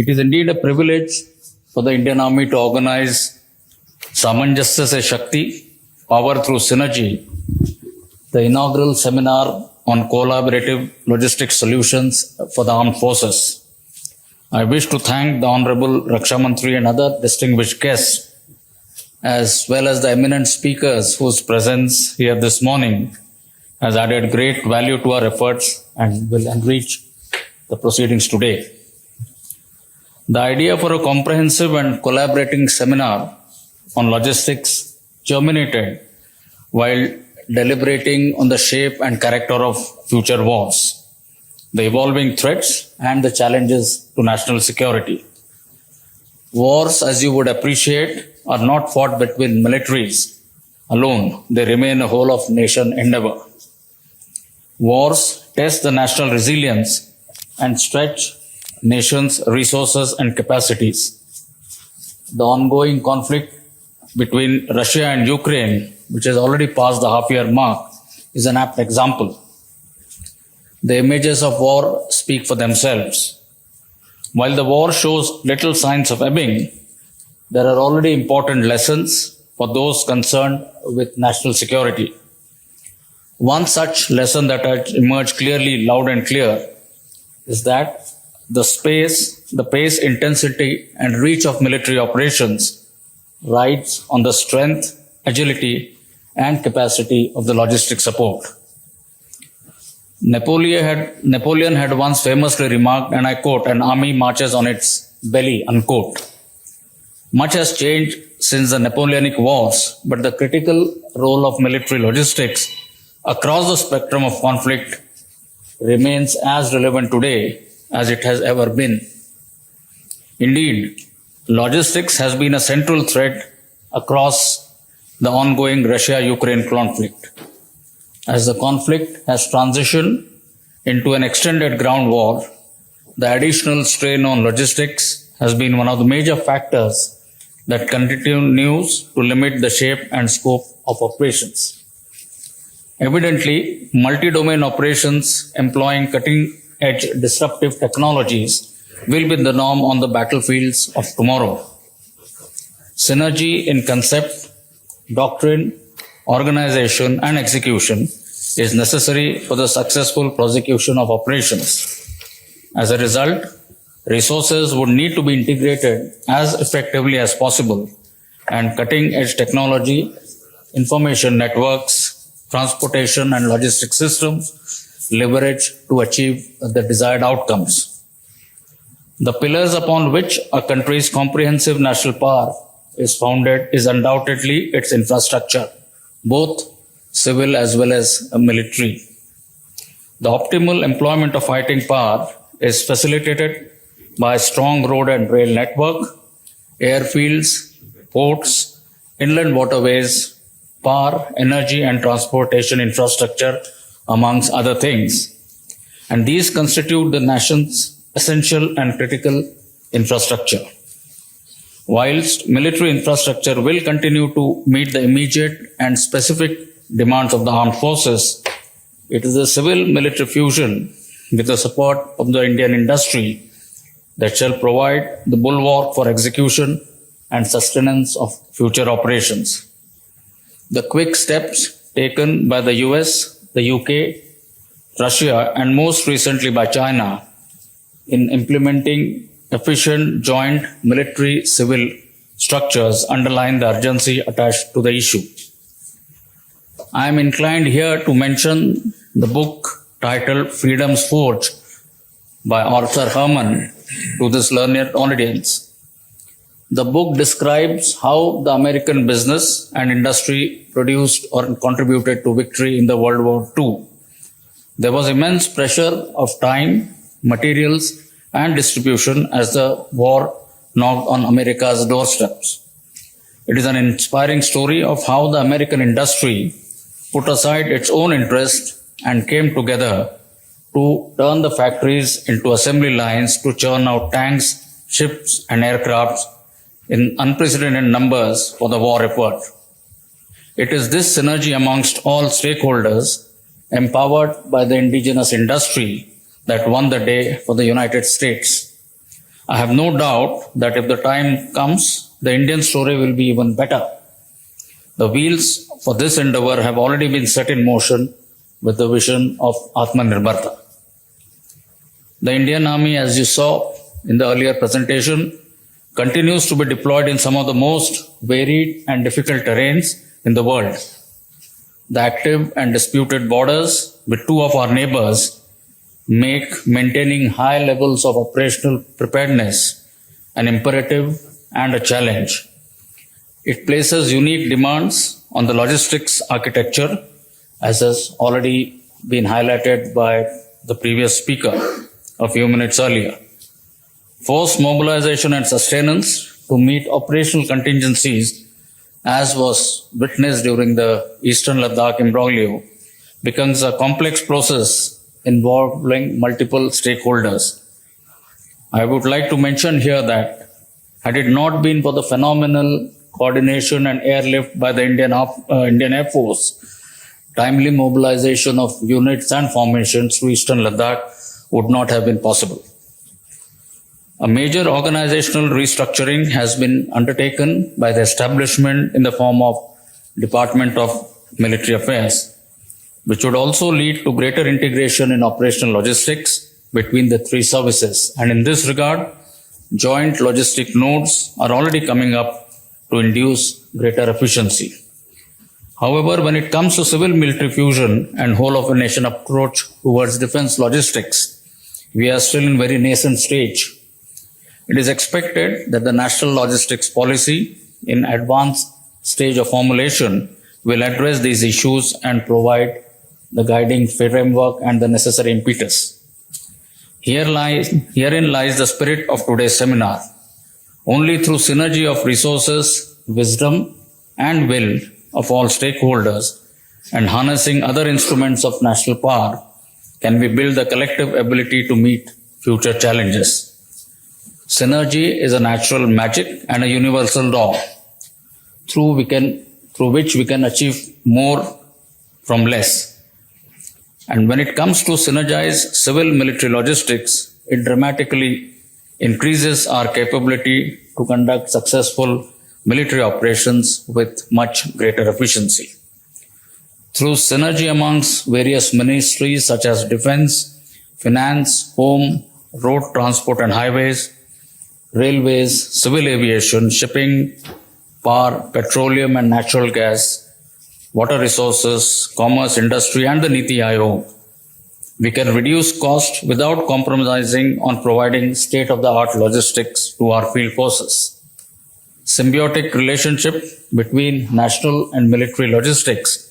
It is indeed a privilege for the Indian Army to organize Samanjasya Se Shakti, Power Through Synergy, the inaugural seminar on collaborative logistics solutions for the armed forces. I wish to thank the Honorable Raksha Mantri and other distinguished guests, as well as the eminent speakers whose presence here this morning has added great value to our efforts and will enrich the proceedings today. The idea for a comprehensive and collaborating seminar on logistics germinated while deliberating on the shape and character of future wars, the evolving threats and the challenges to national security. Wars, as you would appreciate, are not fought between militaries alone. They remain a whole of nation endeavour. Wars test the national resilience and stretch nations' resources and capacities. The ongoing conflict between Russia and Ukraine, which has already passed the half-year mark, is an apt example. The images of war speak for themselves. While the war shows little signs of ebbing, there are already important lessons for those concerned with national security. One such lesson that has emerged clearly, loud and clear, is that the pace, intensity, and reach of military operations rides on the strength, agility, and capacity of the logistic support. Napoleon had once famously remarked, and I quote, "An army marches on its belly," unquote. Much has changed since the Napoleonic Wars, but the critical role of military logistics across the spectrum of conflict remains as relevant today as it has ever been. Indeed, logistics has been a central thread across the ongoing Russia-Ukraine conflict. As the conflict has transitioned into an extended ground war, the additional strain on logistics has been one of the major factors that continues to limit the shape and scope of operations. Evidently, multi-domain operations employing cutting-edge disruptive technologies will be the norm on the battlefields of tomorrow. Synergy in concept, doctrine, organization, and execution is necessary for the successful prosecution of operations. As a result, resources would need to be integrated as effectively as possible, and cutting-edge technology, information networks, transportation and logistics systems leveraged to achieve the desired outcomes. The pillars upon which a country's comprehensive national power is founded is undoubtedly its infrastructure, both civil as well as military. The optimal employment of fighting power is facilitated by a strong road and rail network, airfields, ports, inland waterways, power, energy and transportation infrastructure, amongst other things. And these constitute the nation's essential and critical infrastructure. Whilst military infrastructure will continue to meet the immediate and specific demands of the armed forces, it is the civil-military fusion with the support of the Indian industry that shall provide the bulwark for execution and sustenance of future operations. The quick steps taken by the US, the UK, Russia, and most recently by China in implementing efficient joint military-civil structures underline the urgency attached to the issue. I am inclined here to mention the book titled Freedom's Forge by Arthur Herman to this learned audience. The book describes how the American business and industry produced or contributed to victory in the World War II. There was immense pressure of time, materials, and distribution as the war knocked on America's doorsteps. It is an inspiring story of how the American industry put aside its own interest and came together to turn the factories into assembly lines to churn out tanks, ships, and aircrafts in unprecedented numbers for the war effort. It is this synergy amongst all stakeholders, empowered by the indigenous industry, that won the day for the United States. I have no doubt that if the time comes, the Indian story will be even better. The wheels for this endeavour have already been set in motion with the vision of Atmanirbharta. The Indian Army, as you saw in the earlier presentation, continues to be deployed in some of the most varied and difficult terrains in the world. The active and disputed borders with two of our neighbors make maintaining high levels of operational preparedness an imperative and a challenge. It places unique demands on the logistics architecture, as has already been highlighted by the previous speaker a few minutes earlier. Force mobilization and sustenance to meet operational contingencies, as was witnessed during the Eastern Ladakh imbroglio, becomes a complex process involving multiple stakeholders. I would like to mention here that had it not been for the phenomenal coordination and airlift by the Indian Air Force, timely mobilization of units and formations to Eastern Ladakh would not have been possible. A major organizational restructuring has been undertaken by the establishment in the form of Department of Military Affairs, which would also lead to greater integration in operational logistics between the three services. And in this regard, joint logistic nodes are already coming up to induce greater efficiency. However, when it comes to civil-military fusion and whole-of-a-nation approach towards defense logistics, we are still in very nascent stage. It is expected that the national logistics policy in advanced stage of formulation will address these issues and provide the guiding framework and the necessary impetus. Herein lies the spirit of today's seminar. Only through synergy of resources, wisdom, and will of all stakeholders and harnessing other instruments of national power can we build the collective ability to meet future challenges. Synergy is a natural magic and a universal law through which we can achieve more from less. And when it comes to synergize civil-military logistics, it dramatically increases our capability to conduct successful military operations with much greater efficiency. Through synergy amongst various ministries such as defense, finance, home, road transport and highways, railways, civil aviation, shipping, power, petroleum and natural gas, water resources, commerce, industry and the Niti Aayog, we can reduce cost without compromising on providing state-of-the-art logistics to our field forces. Symbiotic relationship between national and military logistics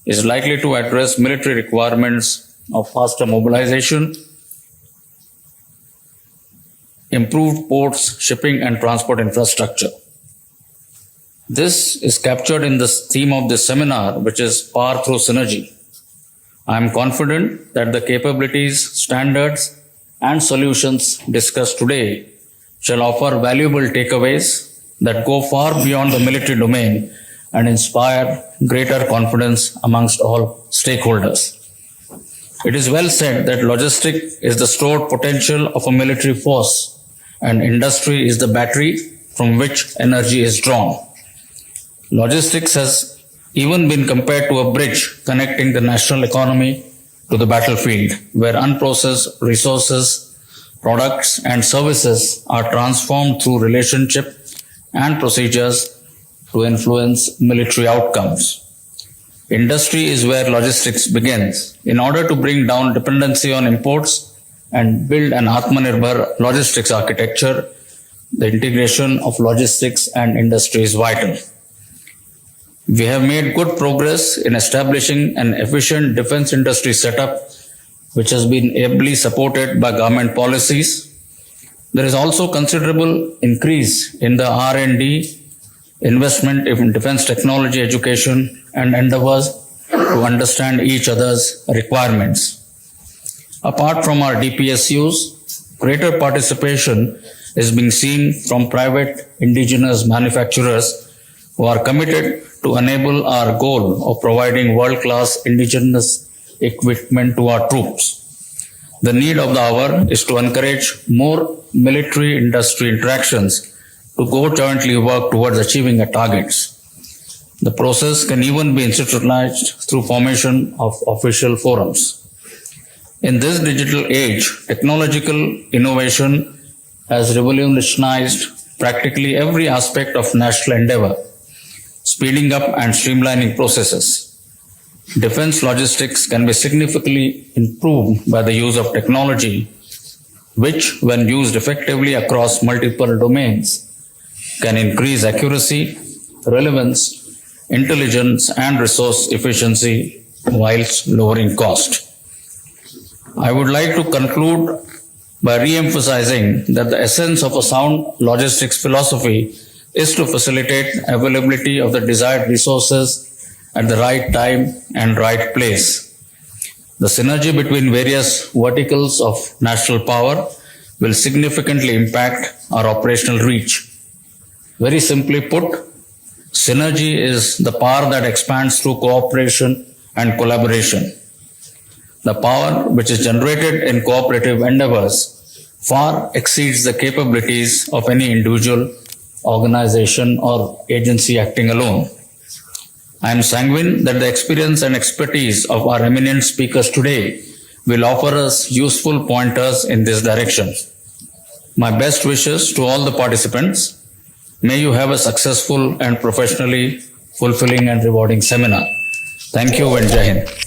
is likely to address military requirements of faster mobilization, improved ports, shipping and transport infrastructure. This is captured in the theme of this seminar, which is Power Through Synergy. I am confident that the capabilities, standards and solutions discussed today shall offer valuable takeaways that go far beyond the military domain and inspire greater confidence amongst all stakeholders. It is well said that logistics is the stored potential of a military force and industry is the battery from which energy is drawn. Logistics has even been compared to a bridge connecting the national economy to the battlefield, where unprocessed resources, products and services are transformed through relationship and procedures to influence military outcomes. Industry is where logistics begins. In order to bring down dependency on imports and build an Atmanirbhar logistics architecture, the integration of logistics and industry is vital. We have made good progress in establishing an efficient defense industry setup, which has been ably supported by government policies. There is also considerable increase in the R&D, investment in defense technology education, and endeavors to understand each other's requirements. Apart from our DPSUs, greater participation is being seen from private indigenous manufacturers who are committed to enable our goal of providing world-class indigenous equipment to our troops. The need of the hour is to encourage more military industry interactions to go jointly work towards achieving the targets. The process can even be institutionalized through formation of official forums. In this digital age, technological innovation has revolutionized practically every aspect of national endeavor, speeding up and streamlining processes. Defense logistics can be significantly improved by the use of technology, which, when used effectively across multiple domains, can increase accuracy, relevance, intelligence, and resource efficiency whilst lowering cost. I would like to conclude by re-emphasizing that the essence of a sound logistics philosophy is to facilitate availability of the desired resources at the right time and right place. The synergy between various verticals of national power will significantly impact our operational reach. Very simply put, synergy is the power that expands through cooperation and collaboration. The power which is generated in cooperative endeavors far exceeds the capabilities of any individual, organization, or agency acting alone. I am sanguine that the experience and expertise of our eminent speakers today will offer us useful pointers in this direction. My best wishes to all the participants. May you have a successful and professionally fulfilling and rewarding seminar. Thank you and Jai Hind.